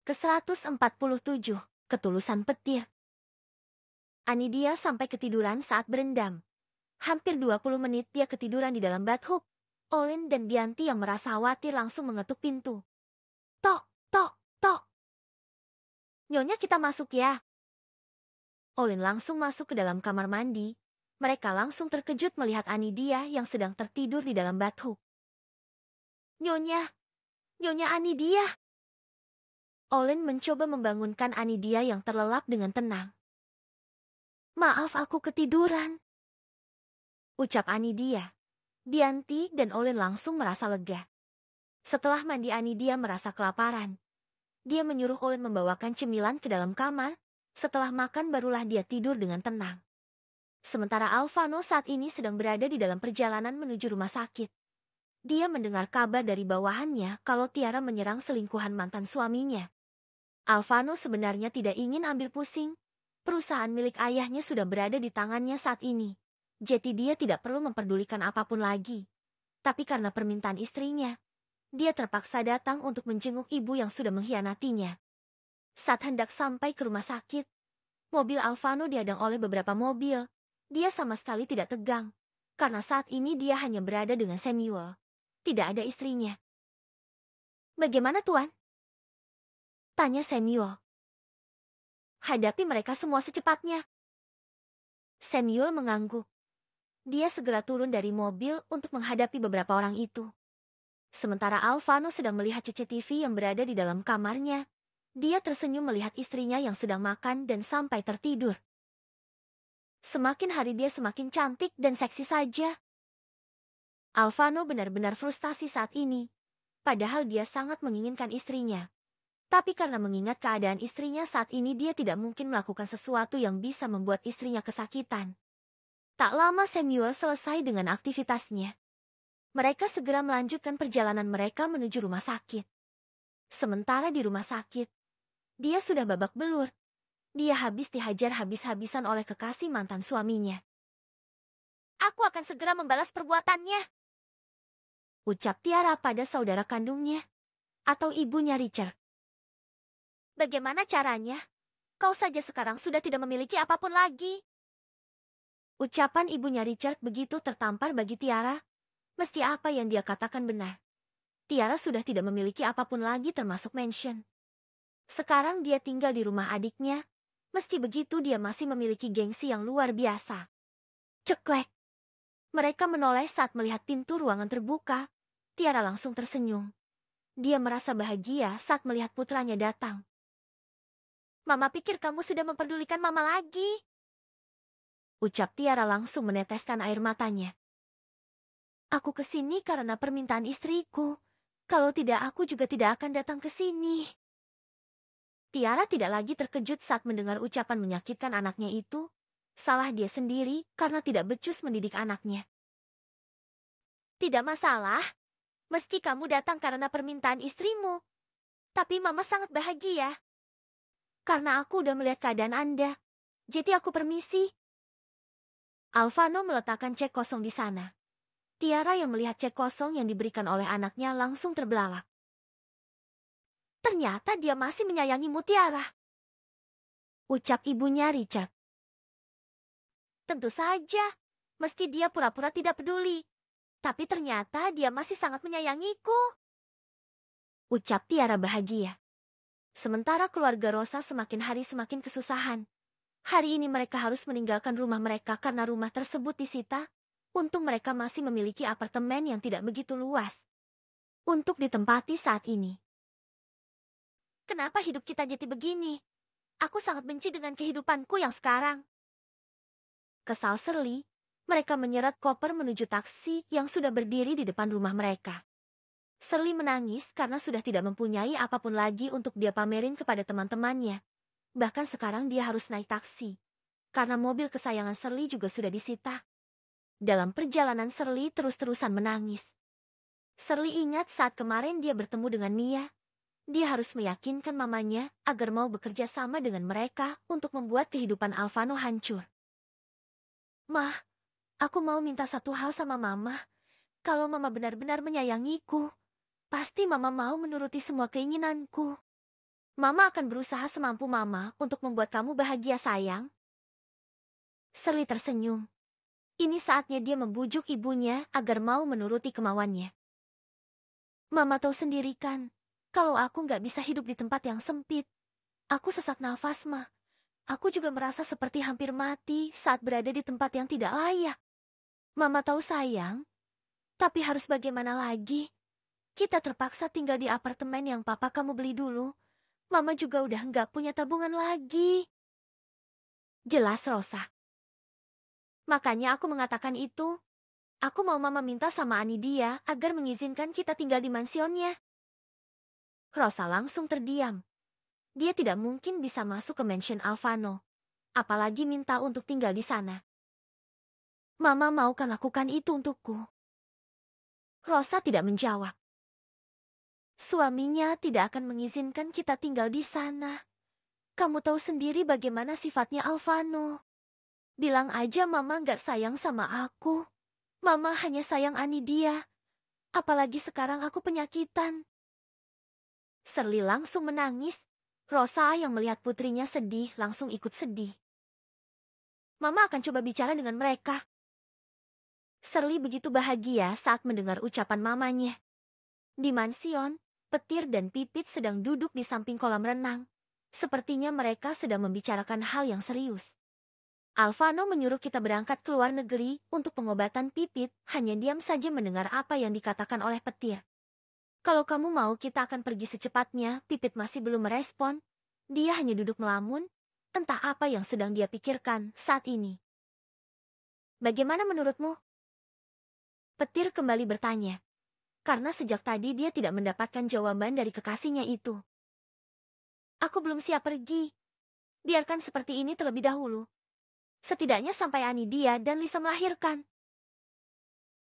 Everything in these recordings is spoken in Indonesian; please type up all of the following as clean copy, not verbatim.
Ke-147, Ketulusan Petir. Anidia sampai ketiduran saat berendam. Hampir 20 menit dia ketiduran di dalam bathtub. Olin dan Bianti yang merasa khawatir langsung mengetuk pintu. Tok, tok, tok. Nyonya, kita masuk ya. Olin langsung masuk ke dalam kamar mandi. Mereka langsung terkejut melihat Anidia yang sedang tertidur di dalam bathtub. Nyonya, Nyonya Anidia. Olin mencoba membangunkan Anidia yang terlelap dengan tenang. Maaf, aku ketiduran, ucap Anidia. Bianti dan Olin langsung merasa lega. Setelah mandi, Anidia merasa kelaparan. Dia menyuruh Olin membawakan cemilan ke dalam kamar. Setelah makan barulah dia tidur dengan tenang. Sementara Alvano saat ini sedang berada di dalam perjalanan menuju rumah sakit. Dia mendengar kabar dari bawahannya kalau Tiara menyerang selingkuhan mantan suaminya. Alvano sebenarnya tidak ingin ambil pusing. Perusahaan milik ayahnya sudah berada di tangannya saat ini. Jadi dia tidak perlu memperdulikan apapun lagi. Tapi karena permintaan istrinya, dia terpaksa datang untuk menjenguk ibu yang sudah mengkhianatinya. Saat hendak sampai ke rumah sakit, mobil Alvano dihadang oleh beberapa mobil. Dia sama sekali tidak tegang, karena saat ini dia hanya berada dengan Samuel. Tidak ada istrinya. Bagaimana, Tuan? Tanya Samuel. Hadapi mereka semua secepatnya. Samuel mengangguk. Dia segera turun dari mobil untuk menghadapi beberapa orang itu. Sementara Alvano sedang melihat CCTV yang berada di dalam kamarnya, dia tersenyum melihat istrinya yang sedang makan dan sampai tertidur. Semakin hari dia semakin cantik dan seksi saja. Alvano benar-benar frustasi saat ini, padahal dia sangat menginginkan istrinya. Tapi karena mengingat keadaan istrinya saat ini, dia tidak mungkin melakukan sesuatu yang bisa membuat istrinya kesakitan. Tak lama Samuel selesai dengan aktivitasnya. Mereka segera melanjutkan perjalanan mereka menuju rumah sakit. Sementara di rumah sakit, dia sudah babak belur. Dia habis dihajar habis-habisan oleh kekasih mantan suaminya. Aku akan segera membalas perbuatannya, ucap Tiara pada saudara kandungnya, atau ibunya Richard. Bagaimana caranya? Kau saja sekarang sudah tidak memiliki apapun lagi. Ucapan ibunya Richard begitu tertampar bagi Tiara. Mesti apa yang dia katakan benar. Tiara sudah tidak memiliki apapun lagi termasuk mansion. Sekarang dia tinggal di rumah adiknya. Meski begitu dia masih memiliki gengsi yang luar biasa. Ceklek. Mereka menoleh saat melihat pintu ruangan terbuka. Tiara langsung tersenyum. Dia merasa bahagia saat melihat putranya datang. Mama pikir kamu sudah memperdulikan Mama lagi, ucap Tiara langsung meneteskan air matanya. Aku ke sini karena permintaan istriku. Kalau tidak, aku juga tidak akan datang ke sini. Tiara tidak lagi terkejut saat mendengar ucapan menyakitkan anaknya itu. Salah dia sendiri karena tidak becus mendidik anaknya. Tidak masalah, meski kamu datang karena permintaan istrimu. Tapi Mama sangat bahagia. Karena aku udah melihat keadaan Anda. Jadi aku permisi. Alvano meletakkan cek kosong di sana. Tiara yang melihat cek kosong yang diberikan oleh anaknya langsung terbelalak. Ternyata dia masih menyayangimu, Tiara, ucap ibunya Richard. Tentu saja, meski dia pura-pura tidak peduli. Tapi ternyata dia masih sangat menyayangiku, ucap Tiara bahagia. Sementara keluarga Rosa semakin hari semakin kesusahan. Hari ini mereka harus meninggalkan rumah mereka karena rumah tersebut disita. Untung mereka masih memiliki apartemen yang tidak begitu luas untuk ditempati saat ini. Kenapa hidup kita jadi begini? Aku sangat benci dengan kehidupanku yang sekarang. Kesal Shirley, mereka menyeret koper menuju taksi yang sudah berdiri di depan rumah mereka. Shirley menangis karena sudah tidak mempunyai apapun lagi untuk dia pamerin kepada teman-temannya. Bahkan sekarang dia harus naik taksi, karena mobil kesayangan Shirley juga sudah disita. Dalam perjalanan Shirley terus-terusan menangis. Shirley ingat saat kemarin dia bertemu dengan Mia. Dia harus meyakinkan mamanya agar mau bekerja sama dengan mereka untuk membuat kehidupan Alvano hancur. Mah, aku mau minta satu hal sama Mama. Kalau Mama benar-benar menyayangiku, pasti Mama mau menuruti semua keinginanku, Mama akan berusaha semampu Mama untuk membuat kamu bahagia, sayang. Shirley tersenyum. Ini saatnya dia membujuk ibunya agar mau menuruti kemauannya. Mama tahu sendiri kan, kalau aku nggak bisa hidup di tempat yang sempit. Aku sesak nafas, Ma. Aku juga merasa seperti hampir mati saat berada di tempat yang tidak layak. Mama tahu, sayang, tapi harus bagaimana lagi? Kita terpaksa tinggal di apartemen yang papa kamu beli dulu. Mama juga udah nggak punya tabungan lagi. Jelas, Rosa. Makanya aku mengatakan itu. Aku mau Mama minta sama Anidia agar mengizinkan kita tinggal di mansionnya. Rosa langsung terdiam. Dia tidak mungkin bisa masuk ke mansion Alvano. Apalagi minta untuk tinggal di sana. Mama mau kan lakukan itu untukku? Rosa tidak menjawab. Suaminya tidak akan mengizinkan kita tinggal di sana. Kamu tahu sendiri bagaimana sifatnya Alvano. Bilang aja Mama nggak sayang sama aku. Mama hanya sayang Anidia. Apalagi sekarang aku penyakitan. Shirley langsung menangis. Rosa yang melihat putrinya sedih langsung ikut sedih. Mama akan coba bicara dengan mereka. Shirley begitu bahagia saat mendengar ucapan mamanya. Di mansion, Petir dan Pipit sedang duduk di samping kolam renang. Sepertinya mereka sedang membicarakan hal yang serius. Alvano menyuruh kita berangkat ke luar negeri untuk pengobatan Pipit, hanya diam saja mendengar apa yang dikatakan oleh Petir. Kalau kamu mau kita akan pergi secepatnya, Pipit masih belum merespon. Dia hanya duduk melamun, entah apa yang sedang dia pikirkan saat ini. Bagaimana menurutmu? Petir kembali bertanya. Karena sejak tadi dia tidak mendapatkan jawaban dari kekasihnya itu. Aku belum siap pergi. Biarkan seperti ini terlebih dahulu. Setidaknya sampai Anidia dan Lisa melahirkan.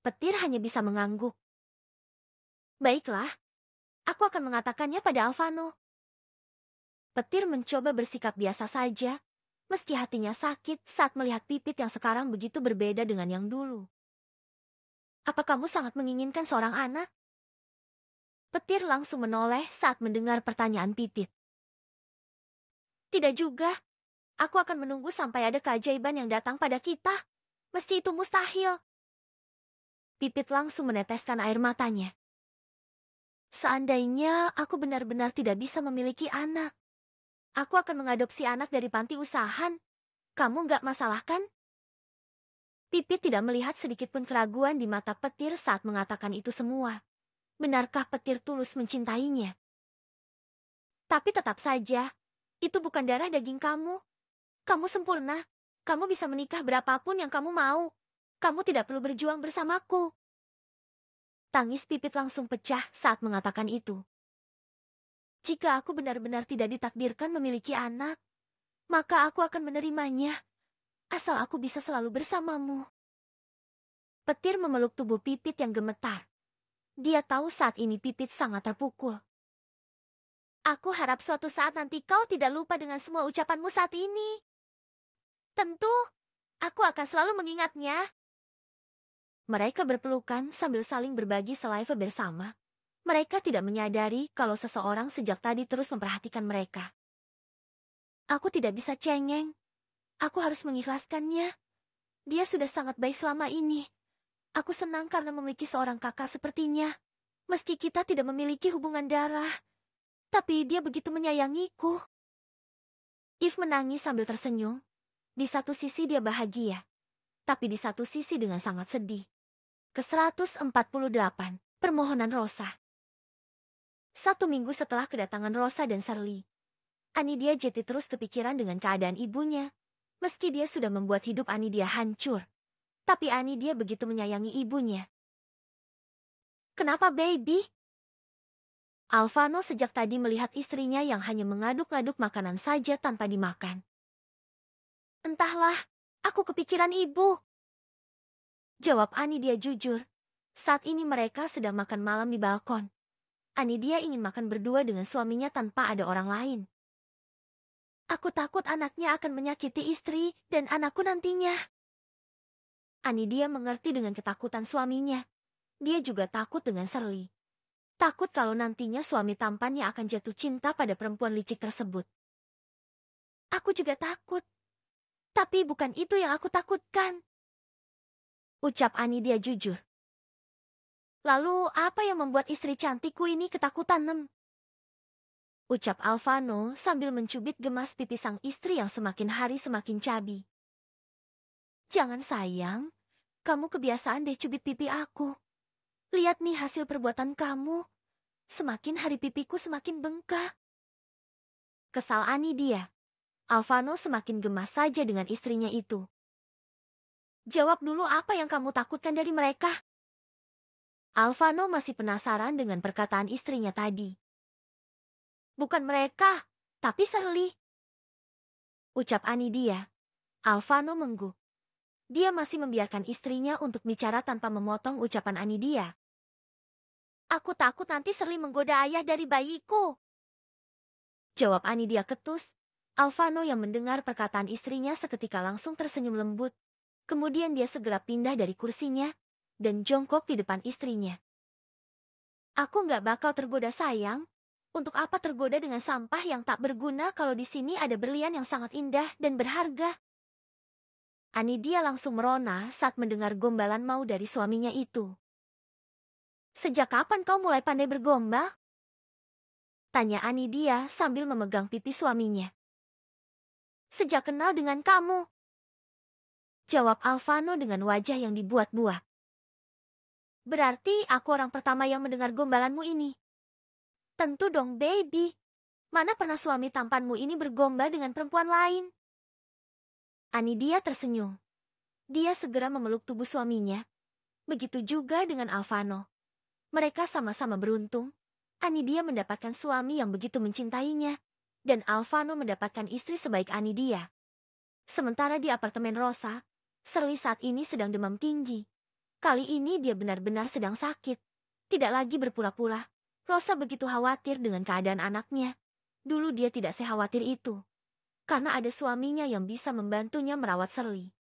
Petir hanya bisa mengangguk. Baiklah, aku akan mengatakannya pada Alvano. Petir mencoba bersikap biasa saja, meski hatinya sakit saat melihat Pipit yang sekarang begitu berbeda dengan yang dulu. Apa kamu sangat menginginkan seorang anak? Petir langsung menoleh saat mendengar pertanyaan Pipit. Tidak juga. Aku akan menunggu sampai ada keajaiban yang datang pada kita. Mesti itu mustahil. Pipit langsung meneteskan air matanya. Seandainya aku benar-benar tidak bisa memiliki anak, aku akan mengadopsi anak dari panti usahan. Kamu nggak masalah kan? Pipit tidak melihat sedikitpun keraguan di mata Petir saat mengatakan itu semua. Benarkah Petir tulus mencintainya? Tapi tetap saja, itu bukan darah daging kamu. Kamu sempurna. Kamu bisa menikah berapapun yang kamu mau. Kamu tidak perlu berjuang bersamaku. Tangis Pipit langsung pecah saat mengatakan itu. Jika aku benar-benar tidak ditakdirkan memiliki anak, maka aku akan menerimanya. Asal aku bisa selalu bersamamu. Petir memeluk tubuh Pipit yang gemetar. Dia tahu saat ini Pipit sangat terpukul. Aku harap suatu saat nanti kau tidak lupa dengan semua ucapanmu saat ini. Tentu, aku akan selalu mengingatnya. Mereka berpelukan sambil saling berbagi saliva bersama. Mereka tidak menyadari kalau seseorang sejak tadi terus memperhatikan mereka. Aku tidak bisa cengeng. Aku harus mengikhlaskannya. Dia sudah sangat baik selama ini. Aku senang karena memiliki seorang kakak sepertinya. Meski kita tidak memiliki hubungan darah. Tapi dia begitu menyayangiku. Eve menangis sambil tersenyum. Di satu sisi dia bahagia. Tapi di satu sisi dengan sangat sedih. Ke-148, Permohonan Rosa. 1 minggu setelah kedatangan Rosa dan Shirley, Anidia jadi terus kepikiran dengan keadaan ibunya. Meski dia sudah membuat hidup Anidia hancur. Tapi Anidia begitu menyayangi ibunya. Kenapa, baby? Alvano sejak tadi melihat istrinya yang hanya mengaduk-aduk makanan saja tanpa dimakan. Entahlah, aku kepikiran ibu. Jawab Anidia jujur. Saat ini mereka sedang makan malam di balkon. Anidia ingin makan berdua dengan suaminya tanpa ada orang lain. Aku takut anaknya akan menyakiti istri dan anakku nantinya. Anidia mengerti dengan ketakutan suaminya. Dia juga takut dengan Shirley. Takut kalau nantinya suami tampannya akan jatuh cinta pada perempuan licik tersebut. Aku juga takut. Tapi bukan itu yang aku takutkan. Ucap Anidia jujur. Lalu apa yang membuat istri cantikku ini ketakutan, Nem? Ucap Alvano sambil mencubit gemas pipi sang istri yang semakin hari semakin cabi. Jangan sayang, kamu kebiasaan deh cubit pipi aku. Lihat nih hasil perbuatan kamu. Semakin hari pipiku semakin bengkak. Kesal Anidia. Alvano semakin gemas saja dengan istrinya itu. Jawab dulu apa yang kamu takutkan dari mereka. Alvano masih penasaran dengan perkataan istrinya tadi. Bukan mereka, tapi Shirley. Ucap Anidia. Alvano mengguk. Dia masih membiarkan istrinya untuk bicara tanpa memotong ucapan Anidia. Aku takut nanti Shirley menggoda ayah dari bayiku. Jawab Anidia ketus. Alvano yang mendengar perkataan istrinya seketika langsung tersenyum lembut. Kemudian dia segera pindah dari kursinya dan jongkok di depan istrinya. Aku nggak bakal tergoda sayang. Untuk apa tergoda dengan sampah yang tak berguna kalau di sini ada berlian yang sangat indah dan berharga? Anidia langsung merona saat mendengar gombalan mau dari suaminya itu. Sejak kapan kau mulai pandai bergombal? Tanya Anidia sambil memegang pipi suaminya. Sejak kenal dengan kamu. Jawab Alvano dengan wajah yang dibuat-buat. Berarti aku orang pertama yang mendengar gombalanmu ini. Tentu dong, baby. Mana pernah suami tampanmu ini bergombal dengan perempuan lain? Anidia tersenyum. Dia segera memeluk tubuh suaminya. Begitu juga dengan Alvano. Mereka sama-sama beruntung. Anidia mendapatkan suami yang begitu mencintainya. Dan Alvano mendapatkan istri sebaik Anidia. Sementara di apartemen Rosa, Shirley saat ini sedang demam tinggi. Kali ini dia benar-benar sedang sakit. Tidak lagi berpura-pura. Rosa begitu khawatir dengan keadaan anaknya. Dulu dia tidak sekhawatir itu. Karena ada suaminya yang bisa membantunya merawat Shirley.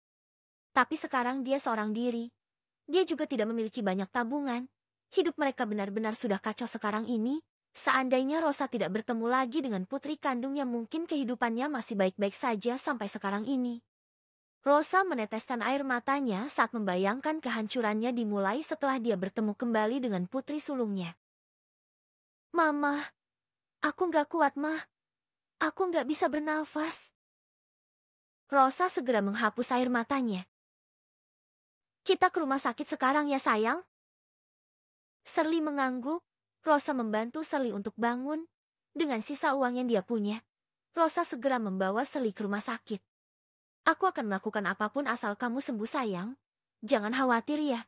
Tapi sekarang dia seorang diri. Dia juga tidak memiliki banyak tabungan. Hidup mereka benar-benar sudah kacau sekarang ini. Seandainya Rosa tidak bertemu lagi dengan putri kandungnya, mungkin kehidupannya masih baik-baik saja sampai sekarang ini. Rosa meneteskan air matanya saat membayangkan kehancurannya dimulai setelah dia bertemu kembali dengan putri sulungnya. Mama, aku nggak kuat, Ma. Aku nggak bisa bernafas. Rosa segera menghapus air matanya. Kita ke rumah sakit sekarang ya, sayang. Shirley mengangguk. Rosa membantu Shirley untuk bangun. Dengan sisa uang yang dia punya, Rosa segera membawa Shirley ke rumah sakit. Aku akan melakukan apapun asal kamu sembuh, sayang. Jangan khawatir ya.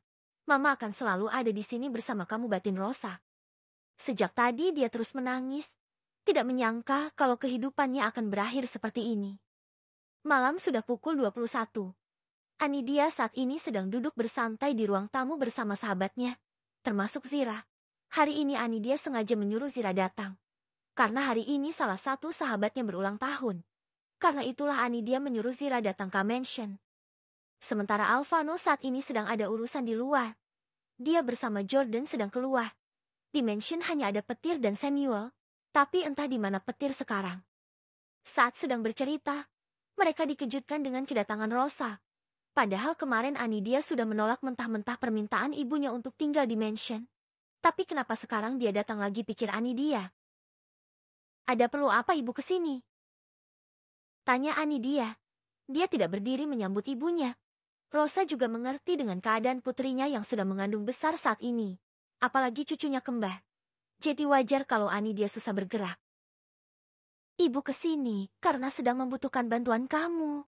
Mama akan selalu ada di sini bersama kamu, batin Rosa. Sejak tadi dia terus menangis. Tidak menyangka kalau kehidupannya akan berakhir seperti ini. Malam sudah pukul 21. Anidia saat ini sedang duduk bersantai di ruang tamu bersama sahabatnya, termasuk Zira. Hari ini Anidia sengaja menyuruh Zira datang. Karena hari ini salah satu sahabatnya berulang tahun. Karena itulah Anidia menyuruh Zira datang ke mansion. Sementara Alvano saat ini sedang ada urusan di luar. Dia bersama Jordan sedang keluar. Di mansion hanya ada Petir dan Samuel, tapi entah di mana Petir sekarang. Saat sedang bercerita, mereka dikejutkan dengan kedatangan Rosa. Padahal kemarin Anidia sudah menolak mentah-mentah permintaan ibunya untuk tinggal di mansion. Tapi kenapa sekarang dia datang lagi, pikir Anidia. Ada perlu apa ibu kesini? Tanya Anidia. Dia tidak berdiri menyambut ibunya. Rosa juga mengerti dengan keadaan putrinya yang sedang mengandung besar saat ini. Apalagi cucunya kembar. Jadi wajar kalau Anidia susah bergerak. Ibu kesini karena sedang membutuhkan bantuan kamu.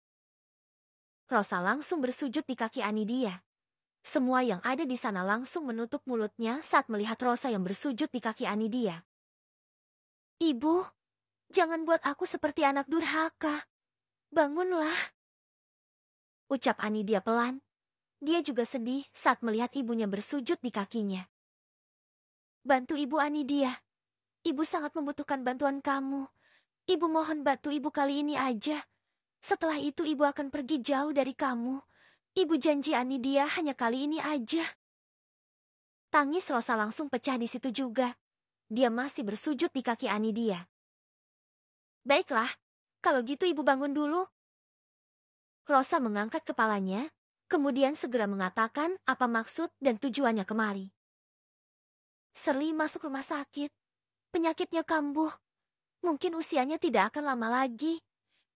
Rosa langsung bersujud di kaki Anidia. Semua yang ada di sana langsung menutup mulutnya saat melihat Rosa yang bersujud di kaki Anidia. Ibu, jangan buat aku seperti anak durhaka. Bangunlah. Ucap Anidia pelan. Dia juga sedih saat melihat ibunya bersujud di kakinya. Bantu Ibu Anidia. Ibu sangat membutuhkan bantuan kamu. Ibu mohon bantu Ibu kali ini aja. Setelah itu Ibu akan pergi jauh dari kamu. Ibu janji Anidia hanya kali ini aja. Tangis Rosa langsung pecah di situ juga. dia masih bersujud di kaki Anidia. Baiklah, kalau gitu ibu bangun dulu. Rosa mengangkat kepalanya, kemudian segera mengatakan apa maksud dan tujuannya kemari. Shirley masuk rumah sakit. Penyakitnya kambuh. Mungkin usianya tidak akan lama lagi.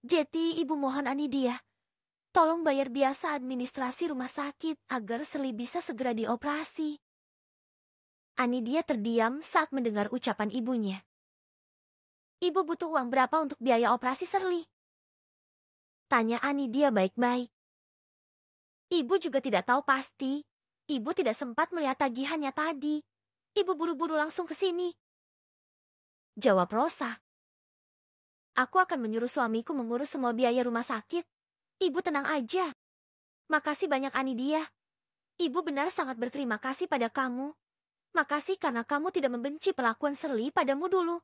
Jadi ibu mohon Anidia, tolong bayar biasa administrasi rumah sakit agar Shirley bisa segera dioperasi. Anidia terdiam saat mendengar ucapan ibunya. Ibu butuh uang berapa untuk biaya operasi Shirley? Tanya Anidia baik-baik. Ibu juga tidak tahu pasti. Ibu tidak sempat melihat tagihannya tadi. Ibu buru-buru langsung ke sini. Jawab Rosa. Aku akan menyuruh suamiku mengurus semua biaya rumah sakit. Ibu tenang aja. Makasih banyak Anidia. Ibu benar sangat berterima kasih pada kamu. Makasih karena kamu tidak membenci perlakuan Shirley padamu dulu.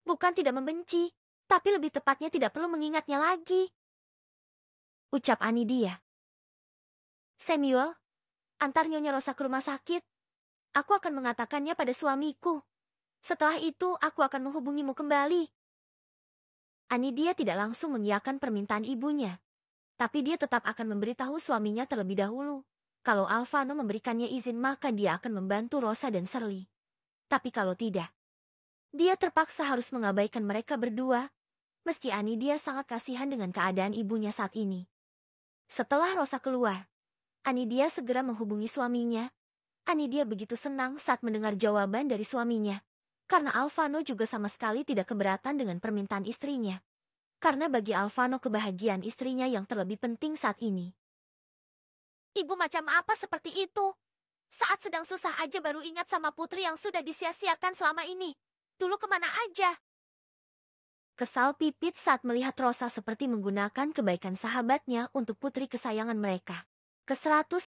Bukan tidak membenci, tapi lebih tepatnya tidak perlu mengingatnya lagi. Ucap Anidia. Samuel, antar Nyonya Rosa ke rumah sakit. Aku akan mengatakannya pada suamiku. Setelah itu aku akan menghubungimu kembali. Anidia tidak langsung mengiyakan permintaan ibunya. Tapi dia tetap akan memberitahu suaminya terlebih dahulu. Kalau Alvano memberikannya izin maka dia akan membantu Rosa dan Shirley. Tapi kalau tidak, dia terpaksa harus mengabaikan mereka berdua. Meski Anidia sangat kasihan dengan keadaan ibunya saat ini. Setelah Rosa keluar, Anidia segera menghubungi suaminya. Anidia begitu senang saat mendengar jawaban dari suaminya. Karena Alvano juga sama sekali tidak keberatan dengan permintaan istrinya. Karena bagi Alvano kebahagiaan istrinya yang terlebih penting saat ini. Ibu macam apa seperti itu? Saat sedang susah aja baru ingat sama putri yang sudah disia-siakan selama ini. Dulu kemana aja? Kesal Pipit saat melihat Rosa seperti menggunakan kebaikan sahabatnya untuk putri kesayangan mereka. Ke-100